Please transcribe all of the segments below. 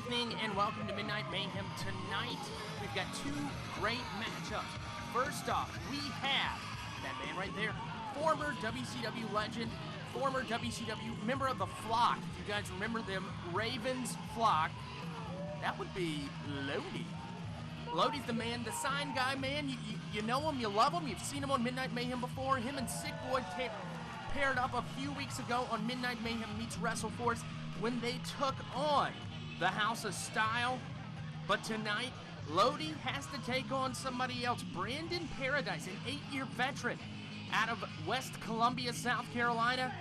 evening and welcome to Midnight Mayhem. Tonight, we've got two great matchups. First off, we have that man right there, former WCW legend, former WCW member of the Flock. If you guys remember them, Ravens Flock, that would be Lodi. Lodi's the man, the sign guy, man. You know him, you love him. You've seen him on Midnight Mayhem before. Him and Sick Boy paired up a few weeks ago on Midnight Mayhem meets WrestleForce when they took on the House of Style. But tonight, Lodi has to take on somebody else. Brandon Paradise, an 8-year veteran out of West Columbia, South Carolina.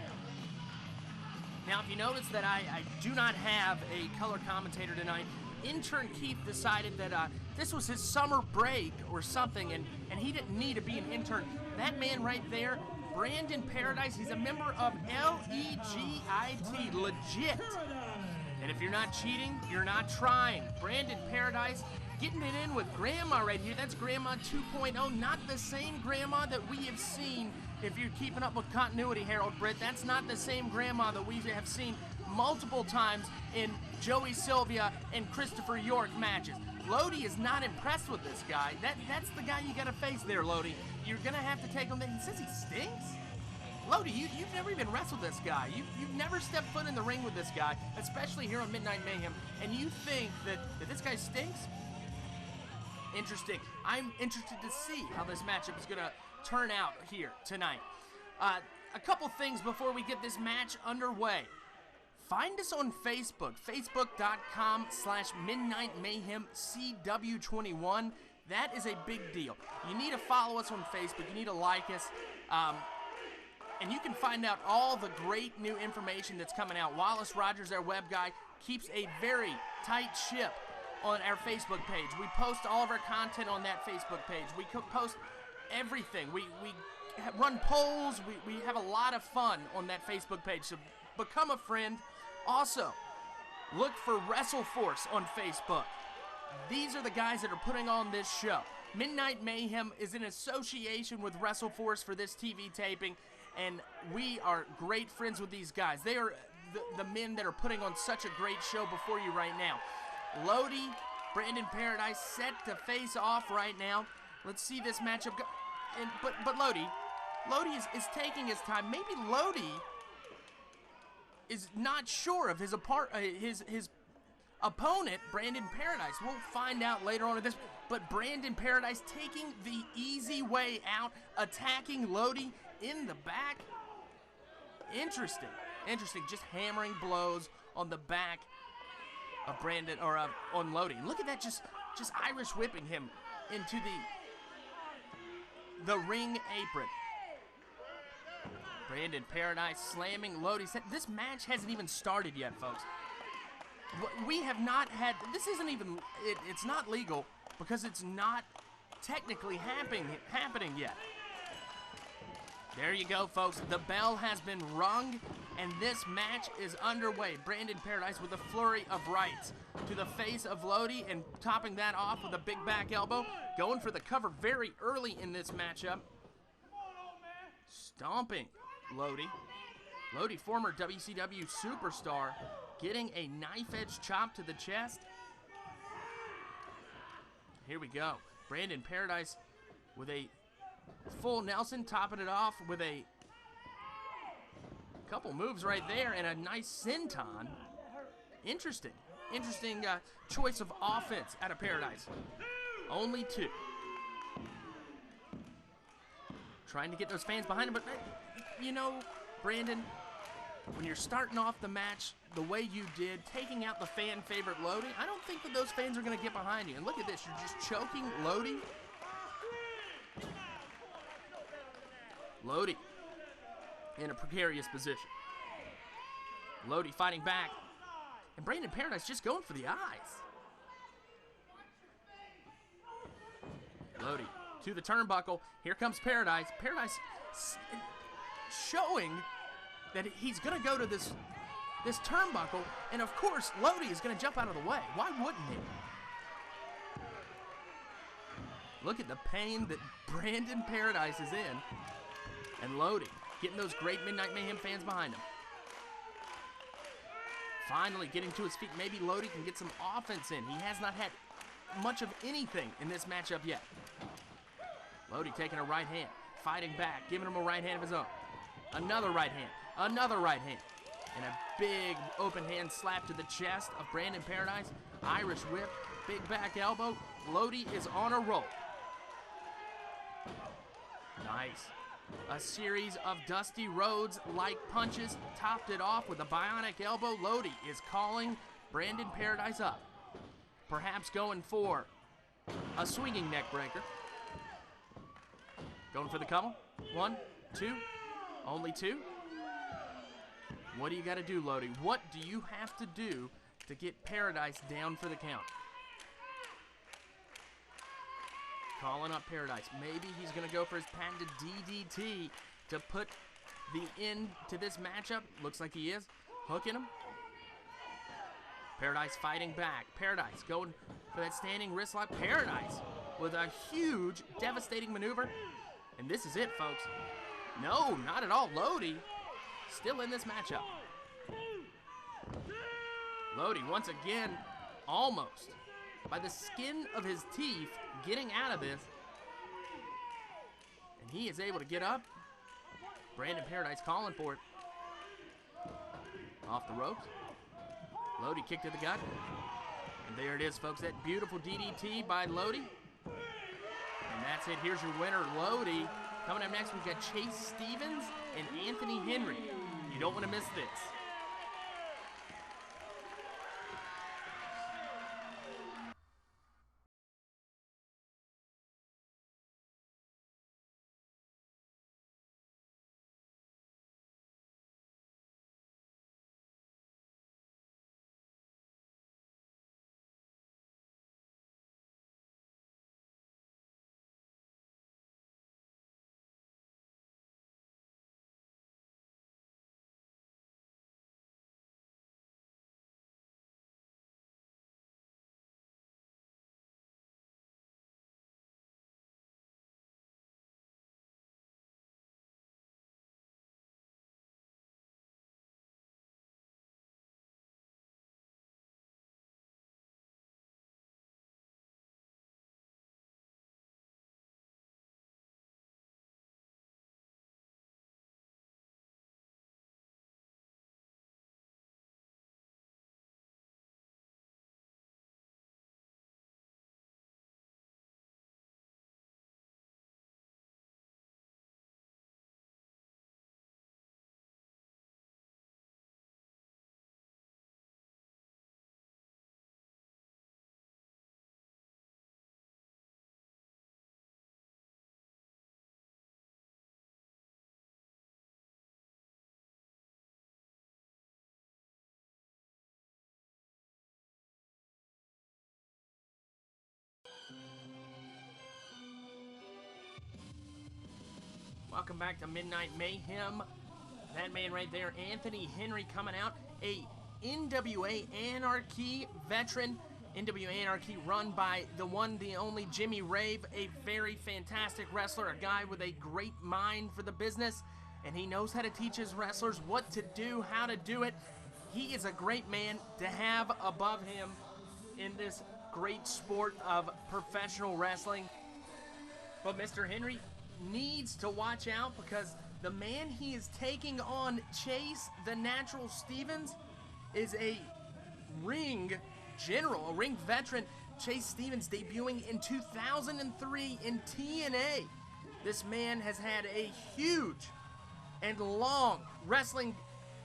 Now, if you notice that I do not have a color commentator tonight, intern Keith decided that this was his summer break or something, and he didn't need to be an intern. That man right there, Brandon Paradise, he's a member of LEGIT, legit. And if you're not cheating, you're not trying. Brandon Paradise getting it in with Grandma right here. That's Grandma 2.0, not the same Grandma that we have seen. If you're keeping up with continuity, Harold Britt, that's not the same Grandma that we have seen multiple times in Joey Sylvia and Christopher York matches. Lodi is not impressed with this guy. That's the guy you gotta face there, Lodi. You're gonna have to take him there. He says he stinks? Lodi, you've never even wrestled this guy. You've never stepped foot in the ring with this guy, especially here on Midnight Mayhem, and you think that this guy stinks? Interesting. I'm interested to see how this matchup is going to turn out here tonight. A couple things before we get this match underway. Find us on Facebook, facebook.com/MidnightMayhemCW21. That is a big deal. You need to follow us on Facebook. You need to like us. And you can find out all the great new information that's coming out. Wallace Rogers, our web guy, keeps a very tight ship on our Facebook page. We post all of our content on that Facebook page. We post everything. We run polls. We have a lot of fun on that Facebook page. So become a friend. Also, look for WrestleForce on Facebook. These are the guys that are putting on this show. Midnight Mayhem is in association with WrestleForce for this TV taping, and we are great friends with these guys. They are the men that are putting on such a great show before you right now. Lodi, Brandon Paradise set to face off right now. Let's see this matchup go. But Lodi is taking his time. Maybe Lodi is not sure of his opponent, Brandon Paradise. We'll find out later on in this. But Brandon Paradise taking the easy way out, attacking Lodi in the back. Interesting. Just hammering blows on the back of Brandon, or on Lodi. And look at that, just Irish whipping him into the ring apron. Brandon Paradise slamming Lodi. This match hasn't even started yet, folks. We have not had, this isn't even, it's not legal because it's not technically happening yet. There you go, folks. The bell has been rung, and this match is underway. Brandon Paradise with a flurry of rights to the face of Lodi and topping that off with a big back elbow. Going for the cover very early in this matchup. Stomping Lodi. Lodi, former WCW superstar, getting a knife-edge chop to the chest. Here we go. Brandon Paradise with a full Nelson, topping it off with a couple moves right there and a nice senton. Interesting choice of offense out of Paradise. Only two. Trying to get those fans behind him, but you know, Brandon, when you're starting off the match the way you did, taking out the fan favorite Lodi, I don't think that those fans are going to get behind you. And look at this, you're just choking Lodi. Lodi in a precarious position. Lodi fighting back. And Brandon Paradise just going for the eyes. Lodi to the turnbuckle. Here comes Paradise. Paradise showing that he's going to go to this turnbuckle. And of course, Lodi is going to jump out of the way. Why wouldn't he? Look at the pain that Brandon Paradise is in. And Lodi getting those great Midnight Mayhem fans behind him. finally getting to his feet. Maybe Lodi can get some offense in. He has not had much of anything in this matchup yet. Lodi taking a right hand, fighting back, giving him a right hand of his own. Another right hand, another right hand. And a big open hand slap to the chest of Brandon Paradise. Irish whip, big back elbow. Lodi is on a roll. Nice. A series of Dusty Rhodes-like punches topped it off with a bionic elbow. Lodi is calling Brandon Paradise up. Perhaps going for a swinging neck breaker. Going for the couple. 1, 2, only 2. What do you got to do, Lodi? What do you have to do to get Paradise down for the count? Calling up Paradise. Maybe he's going to go for his patented DDT to put the end to this matchup. Looks like he is. Hooking him. Paradise fighting back. Paradise going for that standing wrist lock. Paradise with a huge, devastating maneuver. And this is it, folks. No, not at all. Lodi still in this matchup. Lodi, once again, almost by the skin of his teeth, getting out of this. And he is able to get up. Brandon Paradise calling for it. Off the ropes. Lodi kick to the gut. And there it is, folks. That beautiful DDT by Lodi. And that's it. Here's your winner, Lodi. Coming up next, we've got Chase Stevens and Anthony Henry. You don't want to miss this. Welcome back to Midnight Mayhem. That man right there, Anthony Henry, coming out, a NWA Anarchy veteran. NWA Anarchy run by the one, the only Jimmy Rave, a very fantastic wrestler, a guy with a great mind for the business, and he knows how to teach his wrestlers what to do, how to do it. He is a great man to have above him in this great sport of professional wrestling. But Mr. Henry needs to watch out because the man he is taking on, Chase the Natural Stevens, is a ring general, a ring veteran. Chase Stevens debuting in 2003 in TNA. This man has had a huge and long wrestling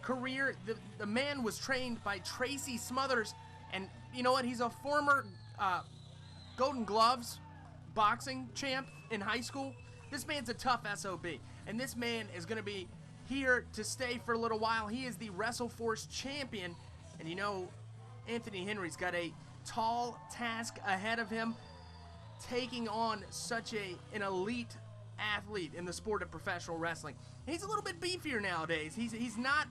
career. The man was trained by Tracy Smothers, and you know what? He's a former Golden Gloves boxing champ in high school. This man's a tough SOB, and this man is going to be here to stay for a little while. He is the WrestleForce champion, and you know, Anthony Henry's got a tall task ahead of him, taking on such an elite athlete in the sport of professional wrestling. He's a little bit beefier nowadays. He's not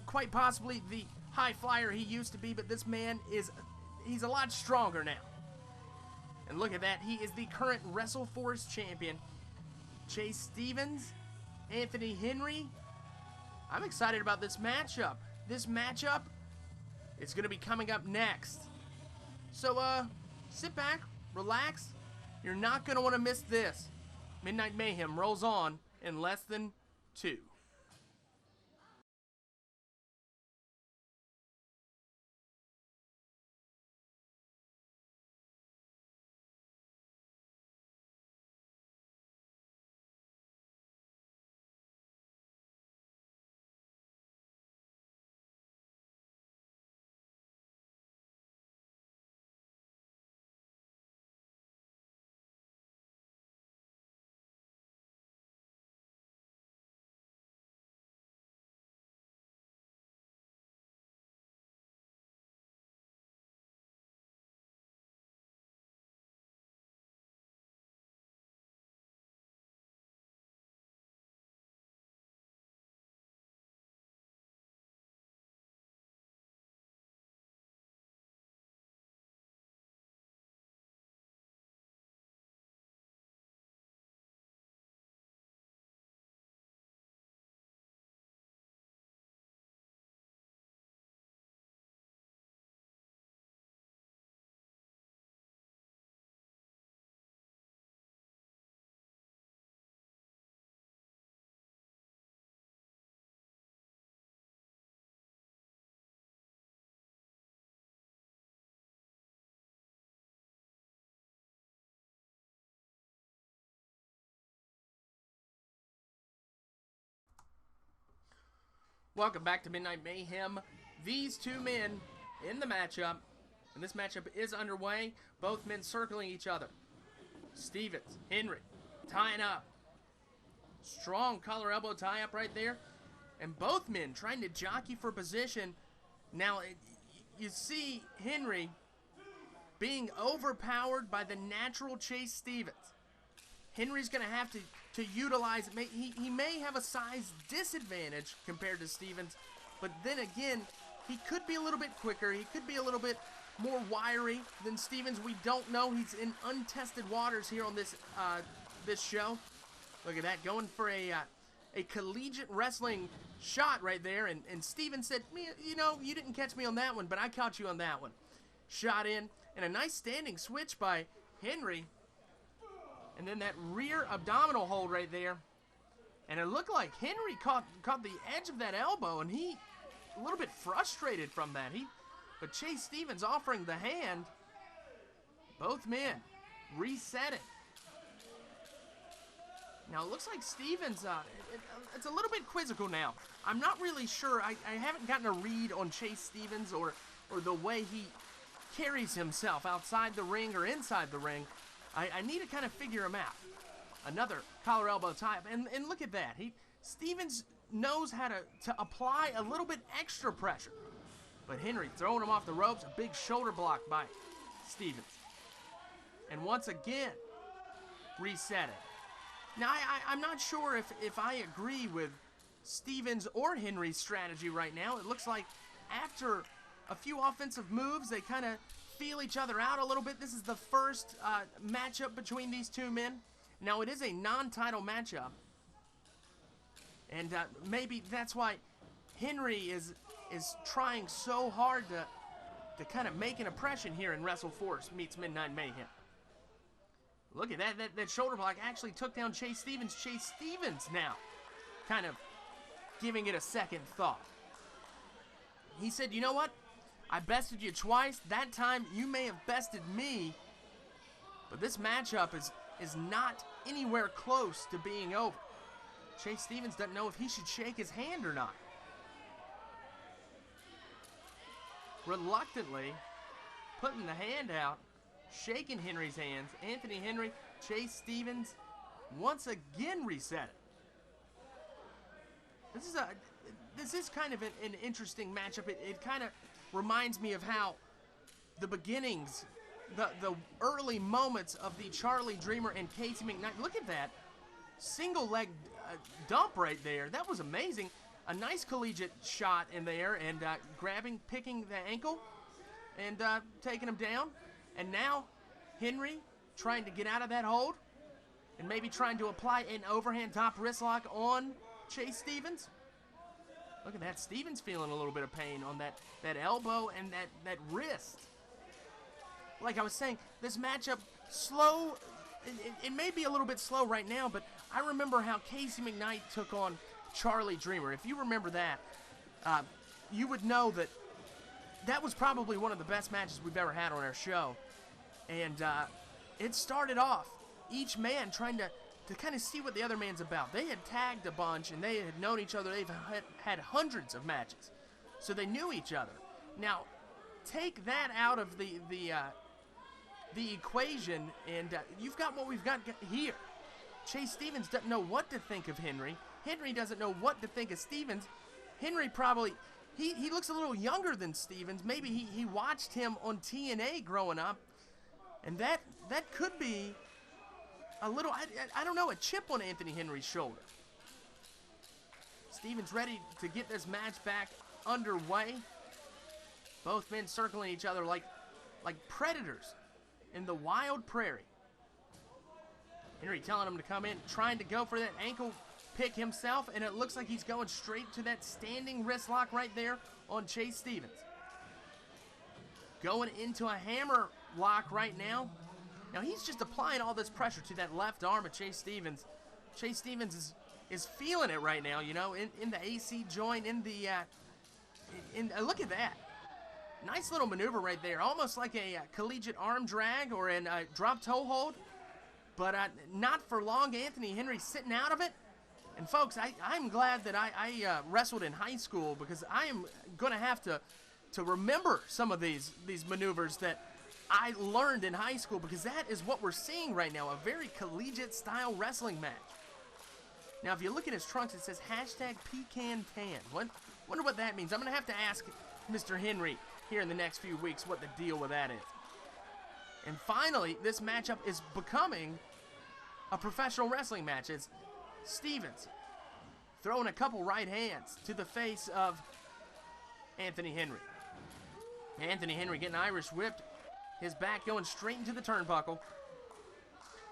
quite possibly the high flyer he used to be, but this man he's a lot stronger now. And look at that, he is the current WrestleForce champion. Chase Stevens, Anthony Henry. I'm excited about this matchup. This matchup is going to be coming up next. So, sit back, relax. You're not going to want to miss this. Midnight Mayhem rolls on in less than 2. Welcome back to Midnight Mayhem. These two men in the matchup, and this matchup is underway. Both men circling each other. Stevens, Henry, tying up. Strong collar elbow tie-up right there. And both men trying to jockey for position. Now, you see Henry being overpowered by the natural Chase Stevens. Henry's going to have to utilize, he may have a size disadvantage compared to Stevens, but then again, he could be a little bit quicker, he could be a little bit more wiry than Stevens. We don't know. He's in untested waters here on this this show. Look at that, going for a collegiate wrestling shot right there, and Stevens said, you know, you didn't catch me on that one, but I caught you on that one. Shot in, and a nice standing switch by Henry. And then that rear abdominal hold right there. And it looked like Henry caught the edge of that elbow, and he a little bit frustrated from that. But Chase Stevens offering the hand. Both men resetting. Now it looks like Stevens, it's a little bit quizzical now. I'm not really sure. I haven't gotten a read on Chase Stevens or the way he carries himself outside the ring or inside the ring. I need to kind of figure him out. Another collar elbow tie-up, and look at that. Stevens knows how to apply a little bit extra pressure. But Henry throwing him off the ropes, a big shoulder block by Stevens. And once again, resetting. Now, I'm not sure if I agree with Stevens or Henry's strategy right now. It looks like after a few offensive moves, they kind of feel each other out a little bit. This is the first matchup between these two men. Now, it is a non-title matchup. And maybe that's why Henry is trying so hard to kind of make an impression here in WrestleForce meets Midnight Mayhem. Look at that. That shoulder block actually took down Chase Stevens. Chase Stevens now kind of giving it a second thought. He said, you know what? I bested you twice. That time, you may have bested me. But this matchup is not anywhere close to being over. Chase Stevens doesn't know if he should shake his hand or not. Reluctantly putting the hand out, shaking Henry's hands. Anthony Henry, Chase Stevens, once again reset it. This is kind of an interesting matchup. It kind of reminds me of how the beginnings, the early moments of the Charlie Dreamer and Casey McKnight. Look at that single leg dump right there. That was amazing. A nice collegiate shot in there, and picking the ankle and taking him down. And now Henry trying to get out of that hold and maybe trying to apply an overhand top wrist lock on Chase Stevens. Look at that. Stevens feeling a little bit of pain on that elbow and that wrist. Like I was saying, this matchup, slow. It may be a little bit slow right now, but I remember how Casey McKnight took on Charlie Dreamer. If you remember that, you would know that that was probably one of the best matches we've ever had on our show. And it started off each man trying to kind of see what the other man's about. They had tagged a bunch, and they had known each other. They've had hundreds of matches, so they knew each other. Now, take that out of the equation, and you've got what we've got here. Chase Stevens doesn't know what to think of Henry. Henry doesn't know what to think of Stevens. Henry probably, he looks a little younger than Stevens. Maybe he watched him on TNA growing up, and that could be a little, I don't know, a chip on Anthony Henry's shoulder. Stevens ready to get this match back underway. Both men circling each other like predators in the wild prairie. Henry telling him to come in, trying to go for that ankle pick himself, and it looks like he's going straight to that standing wrist lock right there on Chase Stevens. Going into a hammer lock right now. Now he's just applying all this pressure to that left arm of Chase Stevens. Chase Stevens is feeling it right now, you know, in the AC joint, look at that. Nice little maneuver right there, almost like a collegiate arm drag or a drop toe hold, but not for long. Anthony Henry sitting out of it. And folks, I'm glad that I wrestled in high school, because I am going to have to remember some of these maneuvers that I learned in high school, because that is what we're seeing right now, a very collegiate style wrestling match. Now, if you look at his trunks, it says #PecanTan. Wonder what that means. I'm going to have to ask Mr. Henry here in the next few weeks what the deal with that is. And finally, this matchup is becoming a professional wrestling match. It's Stevens throwing a couple right hands to the face of Anthony Henry. Anthony Henry getting Irish whipped, his back going straight into the turnbuckle.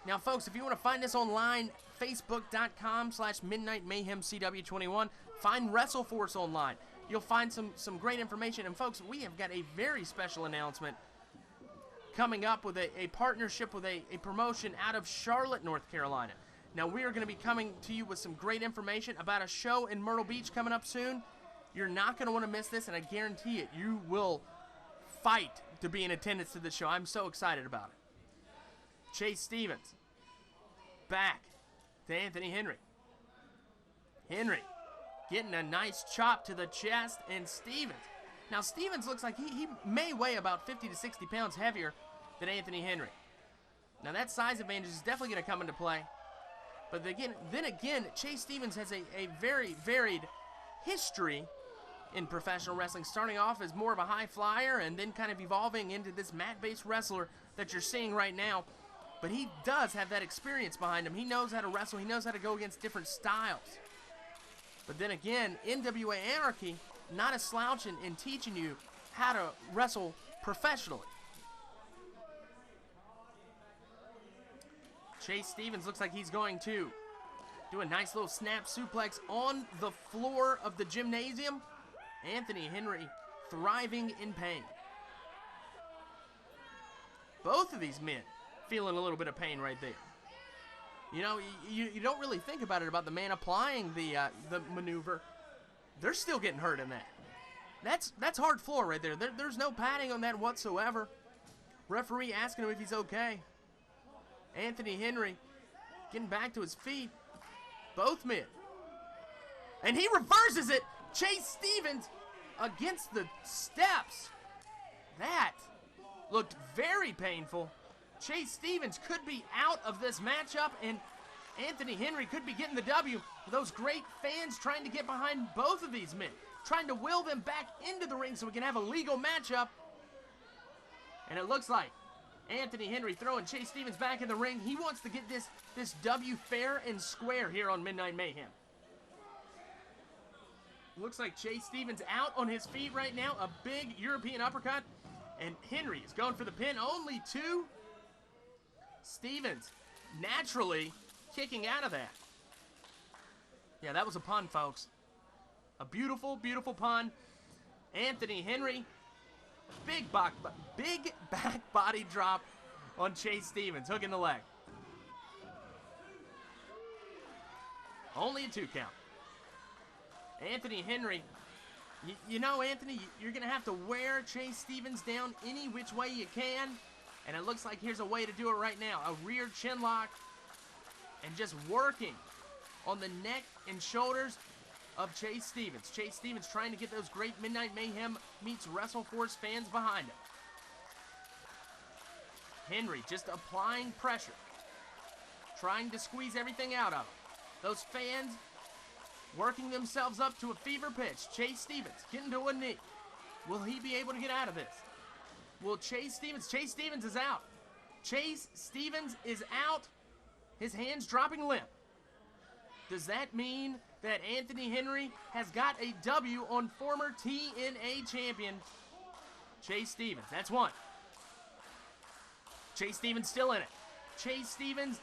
Now, folks, if you want to find us online, facebook.com/MidnightMayhemCW21. Find WrestleForce online. You'll find some great information. And, folks, we have got a very special announcement coming up with a partnership with a promotion out of Charlotte, North Carolina. Now, we are going to be coming to you with some great information about a show in Myrtle Beach coming up soon. You're not going to want to miss this, and I guarantee it, you will fight to be in attendance to this show. I'm so excited about it. Chase Stevens back to Anthony Henry. Henry getting a nice chop to the chest, and Stevens. Now, Stevens looks like he may weigh about 50 to 60 pounds heavier than Anthony Henry. Now, that size advantage is definitely going to come into play. But then again, Chase Stevens has a very varied history in professional wrestling, starting off as more of a high flyer and then kind of evolving into this mat-based wrestler that you're seeing right now. But he does have that experience behind him. He knows how to wrestle. He knows how to go against different styles. But then again, NWA Anarchy, not a slouch in teaching you how to wrestle professionally. Chase Stevens looks like he's going to do a nice little snap suplex on the floor of the gymnasium. Anthony Henry thriving in pain. Both of these men feeling a little bit of pain right there. You know, you don't really think about it, about the man applying the maneuver. They're still getting hurt in that. That's hard floor right there. There's no padding on that whatsoever. Referee asking him if he's okay. Anthony Henry getting back to his feet. Both men. And he reverses it. Chase Stevens against the steps. That looked very painful. Chase Stevens could be out of this matchup, and Anthony Henry could be getting the W. Those great fans trying to get behind both of these men, trying to will them back into the ring so we can have a legal matchup. And it looks like Anthony Henry throwing Chase Stevens back in the ring. He wants to get this W fair and square here on Midnight Mayhem. Looks like Chase Stevens out on his feet right now. A big European uppercut. And Henry is going for the pin. Only two. Stevens naturally kicking out of that. Yeah, that was a pun, folks. A beautiful, beautiful pun. Anthony Henry, big back body drop on Chase Stevens, hooking the leg. Only a 2 count. Anthony Henry, you know, Anthony, you're going to have to wear Chase Stevens down any which way you can. And it looks like here's a way to do it right now. A rear chin lock and just working on the neck and shoulders of Chase Stevens. Chase Stevens trying to get those great Midnight Mayhem meets WrestleForce fans behind him. Henry just applying pressure, trying to squeeze everything out of him. Those fans working themselves up to a fever pitch. Chase Stevens getting to a knee. Will he be able to get out of this? Will Chase Stevens is out. Chase Stevens is out. His hands dropping limp. Does that mean that Anthony Henry has got a W on former TNA champion Chase Stevens? That's one. Chase Stevens still in it. Chase Stevens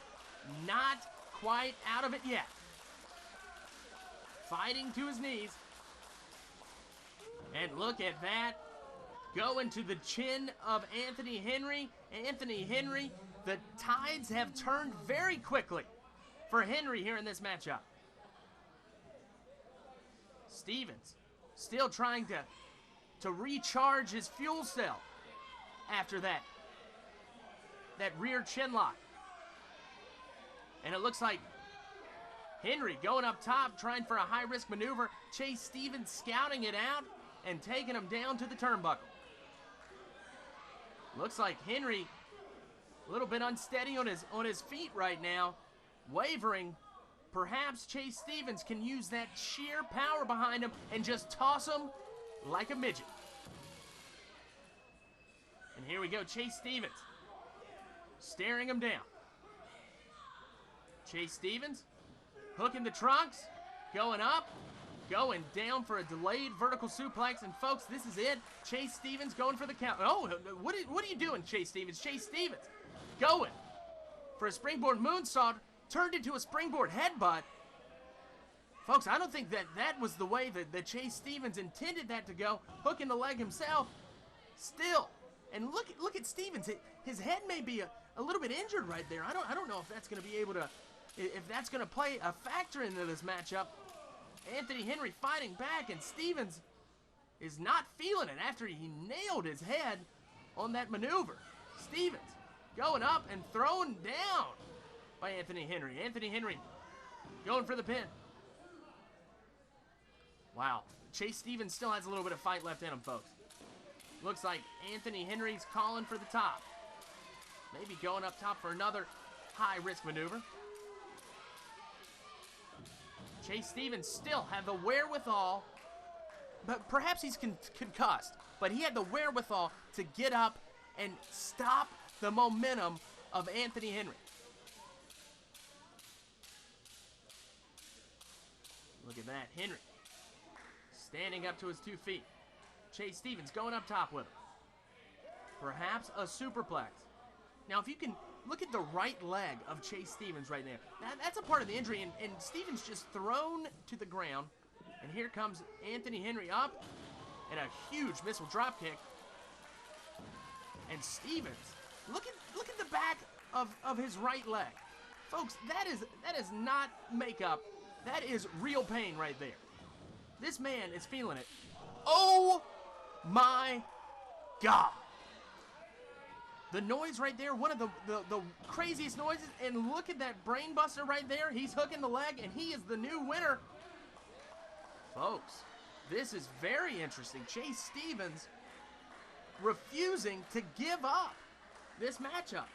not quite out of it yet. Fighting to his knees. And look at that. Going to the chin of Anthony Henry. Anthony Henry, the tides have turned very quickly for Henry here in this matchup. Stevens still trying to recharge his fuel cell after that rear chin lock. And it looks like Henry going up top, trying for a high-risk maneuver. Chase Stevens scouting it out and taking him down to the turnbuckle. Looks like Henry a little bit unsteady on his feet right now, wavering. Perhaps Chase Stevens can use that sheer power behind him and just toss him like a midget. And here we go, Chase Stevens staring him down. Chase Stevens hooking the trunks, going up, going down for a delayed vertical suplex. And folks, this is it. Chase Stevens going for the count. Oh, what are you doing, Chase Stevens? Chase Stevens going for a springboard moonsault, turned into a springboard headbutt. Folks, I don't think that was the way that Chase Stevens intended that to go. Hooking the leg himself. Still. And look at Stevens. His head may be a little bit injured right there. I don't know if that's going to be able to, if that's going to play a factor into this matchup. Anthony Henry fighting back, and Stevens is not feeling it after he nailed his head on that maneuver. Stevens going up and thrown down by Anthony Henry. Anthony Henry going for the pin. Wow. Chase Stevens still has a little bit of fight left in him, folks. Looks like Anthony Henry's calling for the top. Maybe going up top for another high-risk maneuver. Chase Stevens still had the wherewithal, but perhaps he's concussed, but he had the wherewithal to get up and stop the momentum of Anthony Henry. Look at that, Henry standing up to his 2 feet. Chase Stevens going up top with him. Perhaps a superplex. Now, if you can look at the right leg of Chase Stevens right there. That's a part of the injury, and Stevens just thrown to the ground. And here comes Anthony Henry up, and a huge missile drop kick. And Stevens, look at the back of his right leg. Folks, that is not makeup. That is real pain right there. This man is feeling it. Oh my God. The noise right there, one of the craziest noises, and look at that brain buster right there. He's hooking the leg, and he is the new winner. Folks, this is very interesting. Chase Stevens refusing to give up this matchup.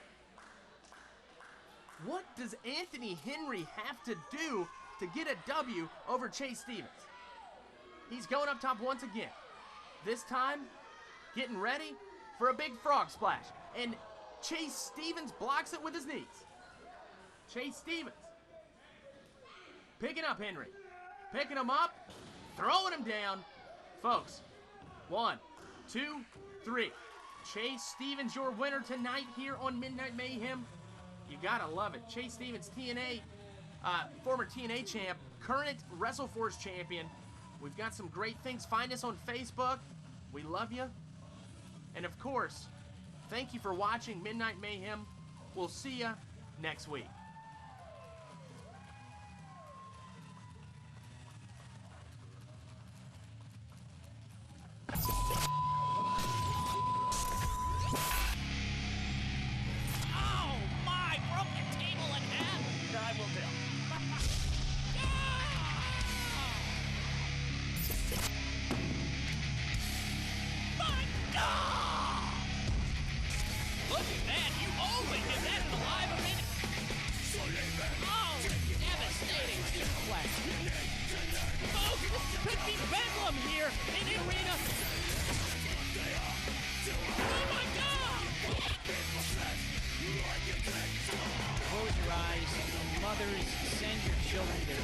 What does Anthony Henry have to do to get a W over Chase Stevens? He's going up top once again. This time, getting ready for a big frog splash. And Chase Stevens blocks it with his knees. Chase Stevens picking up Henry. Picking him up, throwing him down. Folks, 1, 2, 3. Chase Stevens, your winner tonight here on Midnight Mayhem. You gotta love it. Chase Stevens, TNA, former TNA champ, current WrestleForce champion, We've got some great things. Find us on Facebook. We love you. And of course, thank you for watching Midnight Mayhem. We'll see you next week. Oh my! Broke the table in half! I will do. My God! Look at that! You always get that in the live event. Oh, devastating suplex. Oh, this could be bedlam here in the arena. Oh my God! Close your eyes. Mothers, send your children to